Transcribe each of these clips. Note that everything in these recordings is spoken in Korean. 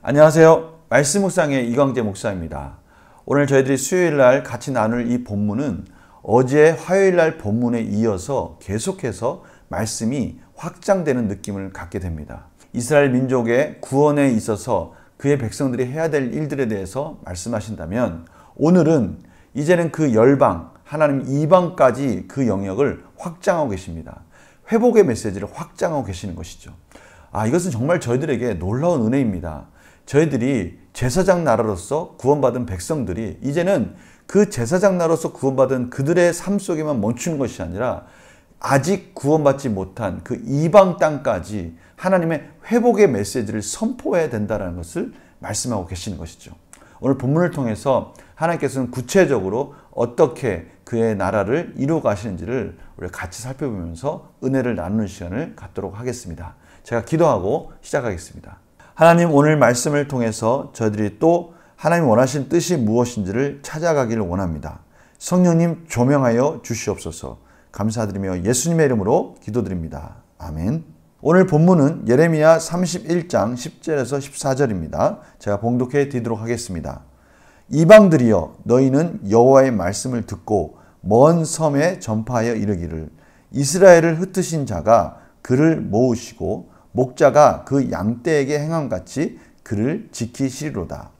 안녕하세요. 말씀 묵상의 이광재 목사입니다. 오늘 저희들이 수요일날 같이 나눌 이 본문은 어제 화요일날 본문에 이어서 계속해서 말씀이 확장되는 느낌을 갖게 됩니다. 이스라엘 민족의 구원에 있어서 그의 백성들이 해야 될 일들에 대해서 말씀하신다면, 오늘은 이제는 그 열방, 하나님 이방까지 그 영역을 확장하고 계십니다. 회복의 메시지를 확장하고 계시는 것이죠. 이것은 정말 저희들에게 놀라운 은혜입니다. 저희들이 제사장 나라로서 구원받은 백성들이 이제는 그 제사장 나라로서 구원받은 그들의 삶 속에만 멈추는 것이 아니라 아직 구원받지 못한 그 이방 땅까지 하나님의 회복의 메시지를 선포해야 된다는 것을 말씀하고 계시는 것이죠. 오늘 본문을 통해서 하나님께서는 구체적으로 어떻게 그의 나라를 이루어 가시는지를 우리가 같이 살펴보면서 은혜를 나누는 시간을 갖도록 하겠습니다. 제가 기도하고 시작하겠습니다. 하나님, 오늘 말씀을 통해서 저희들이 또 하나님 원하신 뜻이 무엇인지를 찾아가기를 원합니다. 성령님 조명하여 주시옵소서. 감사드리며 예수님의 이름으로 기도드립니다. 아멘. 오늘 본문은 예레미야 31장 10절에서 14절입니다. 제가 봉독해 드리도록 하겠습니다. 이방들이여, 너희는 여호와의 말씀을 듣고 먼 섬에 전파하여 이르기를, 이스라엘을 흩으신 자가 그를 모으시고 목자가 그 양떼에게 행함같이 그를 지키시리로다.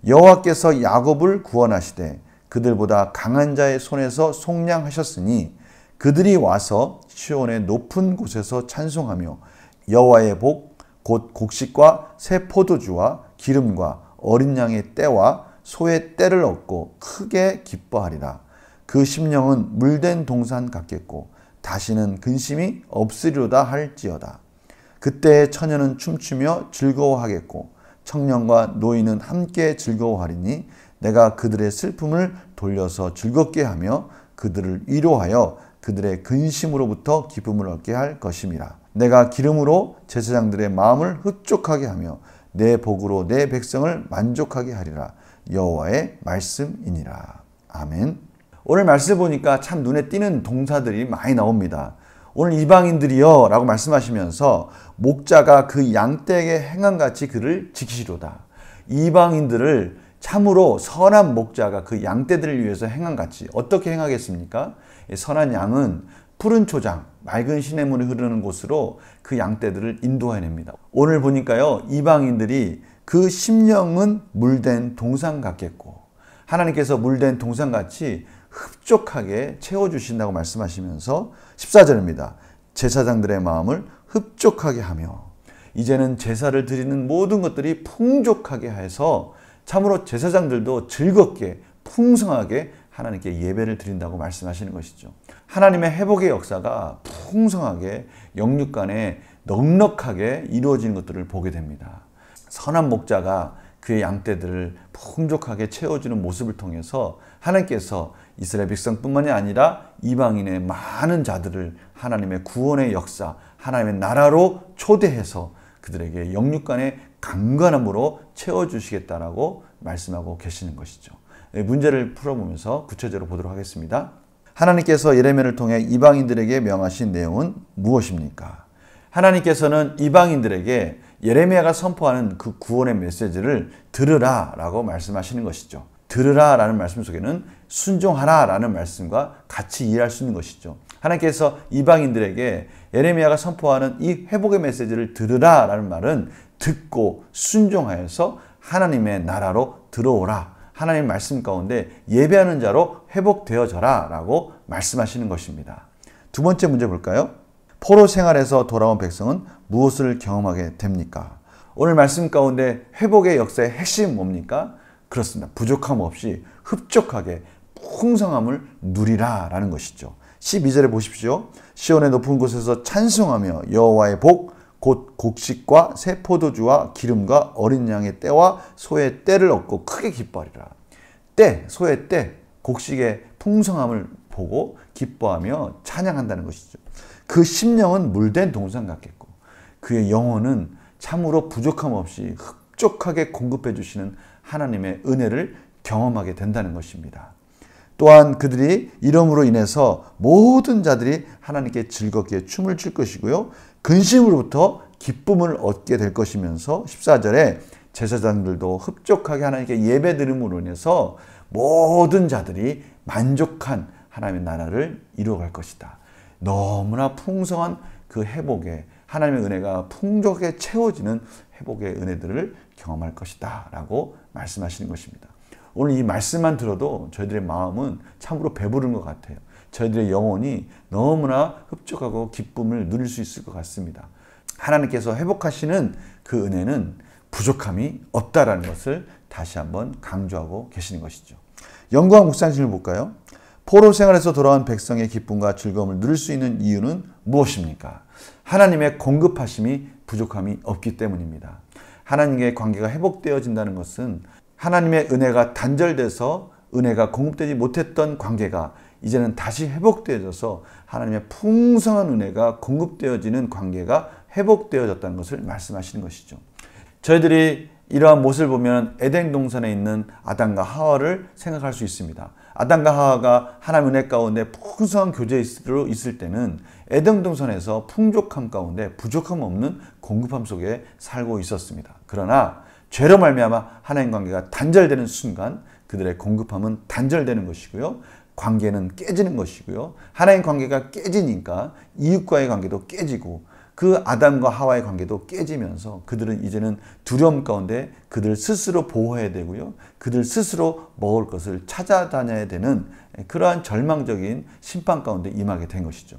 여호와께서 야곱을 구원하시되 그들보다 강한 자의 손에서 속량하셨으니 그들이 와서 시온의 높은 곳에서 찬송하며 여호와의 복 곧 곡식과 새 포도주와 기름과 어린 양의 떼와 소의 떼를 얻고 크게 기뻐하리라. 그 심령은 물된 동산 같겠고 다시는 근심이 없으리로다 할지어다. 그때 처녀는 춤추며 즐거워하겠고 청년과 노인은 함께 즐거워하리니 내가 그들의 슬픔을 돌려서 즐겁게 하며 그들을 위로하여 그들의 근심으로부터 기쁨을 얻게 할 것임이라. 내가 기름으로 제사장들의 마음을 흡족하게 하며 내 복으로 내 백성을 만족하게 하리라. 여호와의 말씀이니라. 아멘. 오늘 말씀 보니까 참 눈에 띄는 동사들이 많이 나옵니다. 오늘 이방인들이여 라고 말씀하시면서 목자가 그 양떼에게 행함같이 그를 지키시로다. 이방인들을 참으로 선한 목자가 그 양떼들을 위해서 행함같이 어떻게 행하겠습니까? 선한 양은 푸른 초장, 맑은 시냇물이 흐르는 곳으로 그 양떼들을 인도해냅니다. 오늘 보니까요, 이방인들이 그 심령은 물된 동산 같겠고 하나님께서 물된 동산같이 흡족하게 채워주신다고 말씀하시면서 14절입니다. 제사장들의 마음을 흡족하게 하며, 이제는 제사를 드리는 모든 것들이 풍족하게 해서 참으로 제사장들도 즐겁게 풍성하게 하나님께 예배를 드린다고 말씀하시는 것이죠. 하나님의 회복의 역사가 풍성하게 영육간에 넉넉하게 이루어지는 것들을 보게 됩니다. 선한 목자가 그의 양떼들을 풍족하게 채워주는 모습을 통해서 하나님께서 이스라엘 백성뿐만이 아니라 이방인의 많은 자들을 하나님의 구원의 역사, 하나님의 나라로 초대해서 그들에게 영육간의 강건함으로 채워주시겠다라고 말씀하고 계시는 것이죠. 문제를 풀어보면서 구체적으로 보도록 하겠습니다. 하나님께서 예레미야를 통해 이방인들에게 명하신 내용은 무엇입니까? 하나님께서는 이방인들에게 예레미야가 선포하는 그 구원의 메시지를 들으라 라고 말씀하시는 것이죠. 들으라 라는 말씀 속에는 순종하라 라는 말씀과 같이 이해할 수 있는 것이죠. 하나님께서 이방인들에게 예레미야가 선포하는 이 회복의 메시지를 들으라 라는 말은 듣고 순종하여서 하나님의 나라로 들어오라, 하나님의 말씀 가운데 예배하는 자로 회복되어져라 라고 말씀하시는 것입니다. 두 번째 문제 볼까요? 포로 생활에서 돌아온 백성은 무엇을 경험하게 됩니까? 오늘 말씀 가운데 회복의 역사의 핵심은 뭡니까? 그렇습니다. 부족함 없이 흡족하게 풍성함을 누리라 라는 것이죠. 12절에 보십시오. 시온의 높은 곳에서 찬송하며 여호와의 복 곧 곡식과 새 포도주와 기름과 어린 양의 떼와 소의 떼를 얻고 크게 기뻐하리라. 떼, 소의 떼, 곡식의 풍성함을 보고 기뻐하며 찬양한다는 것이죠. 그 심령은 물된 동산 같겠고 그의 영혼은 참으로 부족함 없이 흡족하게 공급해 주시는 하나님의 은혜를 경험하게 된다는 것입니다. 또한 그들이 이름으로 인해서 모든 자들이 하나님께 즐겁게 춤을 출 것이고요. 근심으로부터 기쁨을 얻게 될 것이면서 14절에 제사장들도 흡족하게 하나님께 예배드림으로 인해서 모든 자들이 만족한 하나님의 나라를 이루어갈 것이다. 너무나 풍성한 그 회복에 하나님의 은혜가 풍족하게 채워지는 회복의 은혜들을 경험할 것이다 라고 말씀하시는 것입니다. 오늘 이 말씀만 들어도 저희들의 마음은 참으로 배부른 것 같아요. 저희들의 영혼이 너무나 흡족하고 기쁨을 누릴 수 있을 것 같습니다. 하나님께서 회복하시는 그 은혜는 부족함이 없다라는 것을 다시 한번 강조하고 계시는 것이죠. 영광 묵상심을 볼까요? 포로 생활에서 돌아온 백성의 기쁨과 즐거움을 누릴 수 있는 이유는 무엇입니까? 하나님의 공급하심이 부족함이 없기 때문입니다. 하나님의 관계가 회복되어진다는 것은 하나님의 은혜가 단절돼서 은혜가 공급되지 못했던 관계가 이제는 다시 회복되어져서 하나님의 풍성한 은혜가 공급되어지는 관계가 회복되어졌다는 것을 말씀하시는 것이죠. 저희들이 이러한 모습을 보면 에덴 동산에 있는 아담과 하와를 생각할 수 있습니다. 아담과 하와가 하나님 은혜 가운데 풍성한 교제로 있을 때는 에덴 동산에서 풍족함 가운데 부족함 없는 공급함 속에 살고 있었습니다. 그러나 죄로 말미암아 하나님 관계가 단절되는 순간 그들의 공급함은 단절되는 것이고요. 관계는 깨지는 것이고요. 하나님 관계가 깨지니까 이웃과의 관계도 깨지고 그 아담과 하와의 관계도 깨지면서 그들은 이제는 두려움 가운데 그들 스스로 보호해야 되고요. 그들 스스로 먹을 것을 찾아다녀야 되는 그러한 절망적인 심판 가운데 임하게 된 것이죠.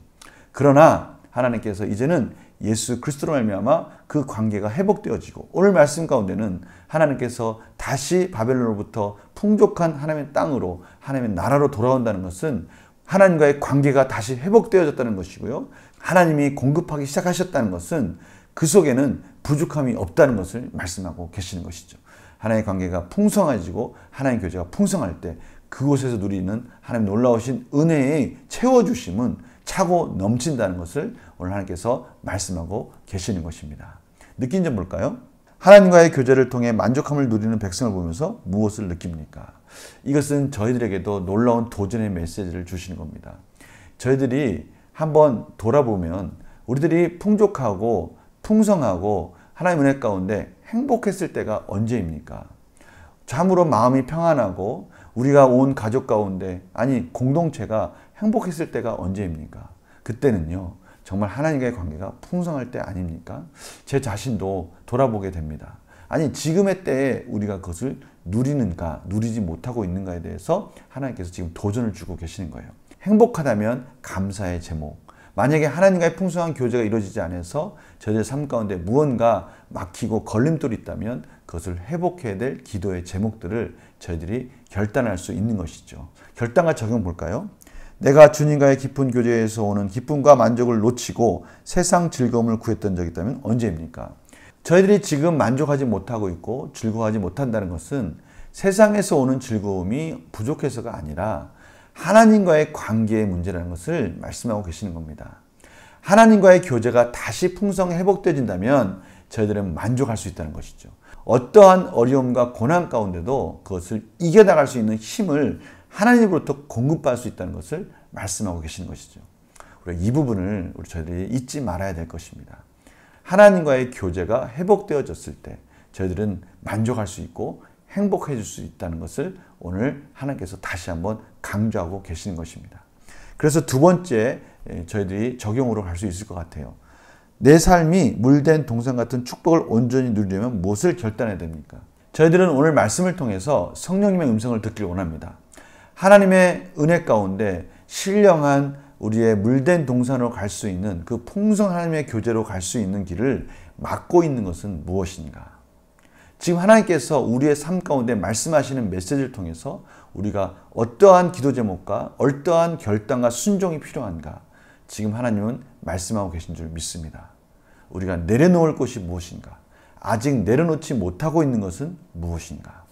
그러나 하나님께서 이제는 예수 그리스도로 말미암아 그 관계가 회복되어지고 오늘 말씀 가운데는 하나님께서 다시 바벨론으로부터 풍족한 하나님의 땅으로 하나님의 나라로 돌아온다는 것은 하나님과의 관계가 다시 회복되어졌다는 것이고요. 하나님이 공급하기 시작하셨다는 것은 그 속에는 부족함이 없다는 것을 말씀하고 계시는 것이죠. 하나님의 관계가 풍성해지고 하나님 교제가 풍성할 때 그곳에서 누리는 하나님 놀라우신 은혜의 채워주심은 차고 넘친다는 것을 오늘 하나님께서 말씀하고 계시는 것입니다. 느낀 점 볼까요? 하나님과의 교제를 통해 만족함을 누리는 백성을 보면서 무엇을 느낍니까? 이것은 저희들에게도 놀라운 도전의 메시지를 주시는 겁니다. 저희들이 한번 돌아보면 우리들이 풍족하고 풍성하고 하나님 은혜 가운데 행복했을 때가 언제입니까? 참으로 마음이 평안하고 우리가 온 가족 가운데 아니 공동체가 행복했을 때가 언제입니까? 그때는요 정말 하나님과의 관계가 풍성할 때 아닙니까? 제 자신도 돌아보게 됩니다. 아니 지금의 때에 우리가 그것을 누리는가 누리지 못하고 있는가에 대해서 하나님께서 지금 도전을 주고 계시는 거예요. 행복하다면 감사의 제목. 만약에 하나님과의 풍성한 교제가 이루어지지 않아서 저희들 삶 가운데 무언가 막히고 걸림돌이 있다면 그것을 회복해야 될 기도의 제목들을 저희들이 결단할 수 있는 것이죠. 결단과 적용 볼까요? 내가 주님과의 깊은 교제에서 오는 기쁨과 만족을 놓치고 세상 즐거움을 구했던 적이 있다면 언제입니까? 저희들이 지금 만족하지 못하고 있고 즐거워하지 못한다는 것은 세상에서 오는 즐거움이 부족해서가 아니라 하나님과의 관계의 문제라는 것을 말씀하고 계시는 겁니다. 하나님과의 교제가 다시 풍성히 회복되어진다면 저희들은 만족할 수 있다는 것이죠. 어떠한 어려움과 고난 가운데도 그것을 이겨나갈 수 있는 힘을 하나님으로부터 공급받을 수 있다는 것을 말씀하고 계시는 것이죠. 우리가 이 부분을 저희들이 잊지 말아야 될 것입니다. 하나님과의 교제가 회복되어졌을 때 저희들은 만족할 수 있고 행복해질 수 있다는 것을 오늘 하나님께서 다시 한번 강조하고 계시는 것입니다. 그래서 두 번째 저희들이 적용으로 갈 수 있을 것 같아요. 내 삶이 물된 동산 같은 축복을 온전히 누리려면 무엇을 결단해야 됩니까? 저희들은 오늘 말씀을 통해서 성령님의 음성을 듣길 원합니다. 하나님의 은혜 가운데 신령한 우리의 물된 동산으로 갈 수 있는 그 풍성한 하나님의 교제로 갈 수 있는 길을 막고 있는 것은 무엇인가? 지금 하나님께서 우리의 삶 가운데 말씀하시는 메시지를 통해서 우리가 어떠한 기도 제목과 어떠한 결단과 순종이 필요한가? 지금 하나님은 말씀하고 계신 줄 믿습니다. 우리가 내려놓을 것이 무엇인가? 아직 내려놓지 못하고 있는 것은 무엇인가?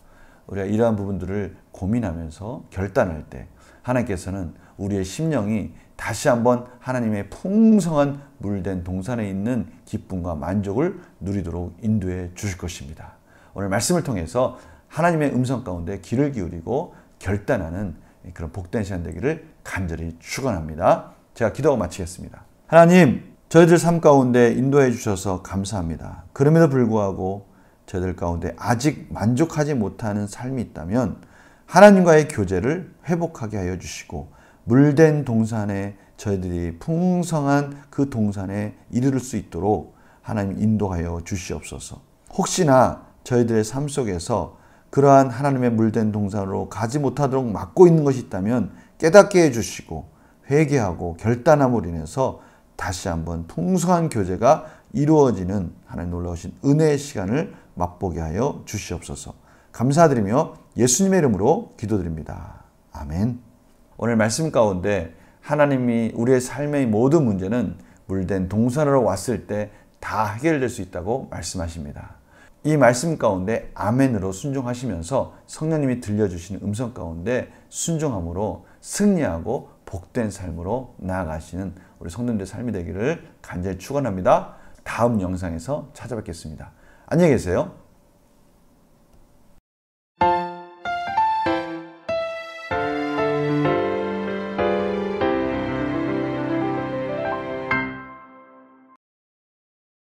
우리가 이러한 부분들을 고민하면서 결단할 때 하나님께서는 우리의 심령이 다시 한번 하나님의 풍성한 물된 동산에 있는 기쁨과 만족을 누리도록 인도해 주실 것입니다. 오늘 말씀을 통해서 하나님의 음성 가운데 귀를 기울이고 결단하는 그런 복된 시간 되기를 간절히 축원합니다. 제가 기도하고 마치겠습니다. 하나님, 저희들 삶 가운데 인도해 주셔서 감사합니다. 그럼에도 불구하고 저희들 가운데 아직 만족하지 못하는 삶이 있다면 하나님과의 교제를 회복하게 하여 주시고 물된 동산에 저희들이 풍성한 그 동산에 이르를 수 있도록 하나님 인도하여 주시옵소서. 혹시나 저희들의 삶 속에서 그러한 하나님의 물된 동산으로 가지 못하도록 막고 있는 것이 있다면 깨닫게 해주시고 회개하고 결단함으로 인해서 다시 한번 풍성한 교제가 이루어지는 하나님 놀라우신 은혜의 시간을 맛보게 하여 주시옵소서. 감사드리며 예수님의 이름으로 기도드립니다. 아멘. 오늘 말씀 가운데 하나님이 우리의 삶의 모든 문제는 물된 동산으로 왔을 때 다 해결될 수 있다고 말씀하십니다. 이 말씀 가운데 아멘으로 순종하시면서 성령님이 들려주시는 음성 가운데 순종함으로 승리하고 복된 삶으로 나아가시는 우리 성도님들의 삶이 되기를 간절히 축원합니다. 다음 영상에서 찾아뵙겠습니다. 안녕히 계세요.